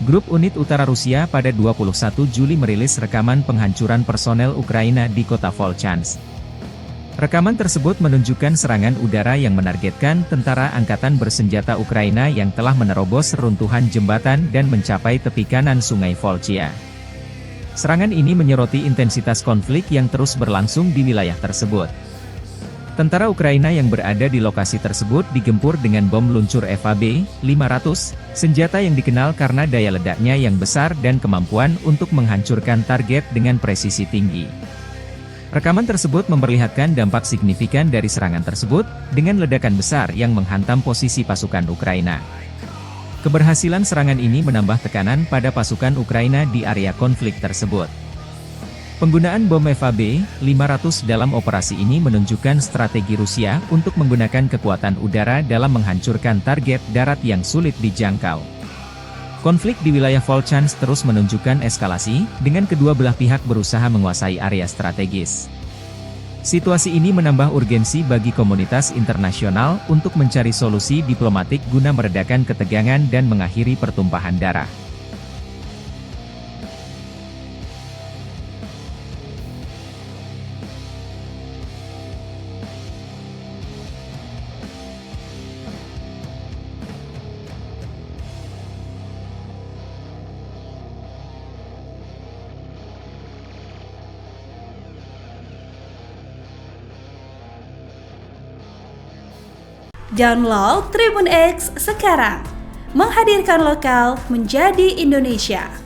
Grup Unit Utara Rusia pada 21 Juli merilis rekaman penghancuran personel Ukraina di kota Volchansk. Rekaman tersebut menunjukkan serangan udara yang menargetkan tentara angkatan bersenjata Ukraina yang telah menerobos reruntuhan jembatan dan mencapai tepi kanan sungai Volchia. Serangan ini menyoroti intensitas konflik yang terus berlangsung di wilayah tersebut. Tentara Ukraina yang berada di lokasi tersebut digempur dengan bom luncur FAB-500, senjata yang dikenal karena daya ledaknya yang besar dan kemampuan untuk menghancurkan target dengan presisi tinggi. Rekaman tersebut memperlihatkan dampak signifikan dari serangan tersebut, dengan ledakan besar yang menghantam posisi pasukan Ukraina. Keberhasilan serangan ini menambah tekanan pada pasukan Ukraina di area konflik tersebut. Penggunaan bom FAB-500 dalam operasi ini menunjukkan strategi Rusia untuk menggunakan kekuatan udara dalam menghancurkan target darat yang sulit dijangkau. Konflik di wilayah Volchansk terus menunjukkan eskalasi, dengan kedua belah pihak berusaha menguasai area strategis. Situasi ini menambah urgensi bagi komunitas internasional untuk mencari solusi diplomatik guna meredakan ketegangan dan mengakhiri pertumpahan darah. Download Tribun X sekarang, menghadirkan lokal menjadi Indonesia.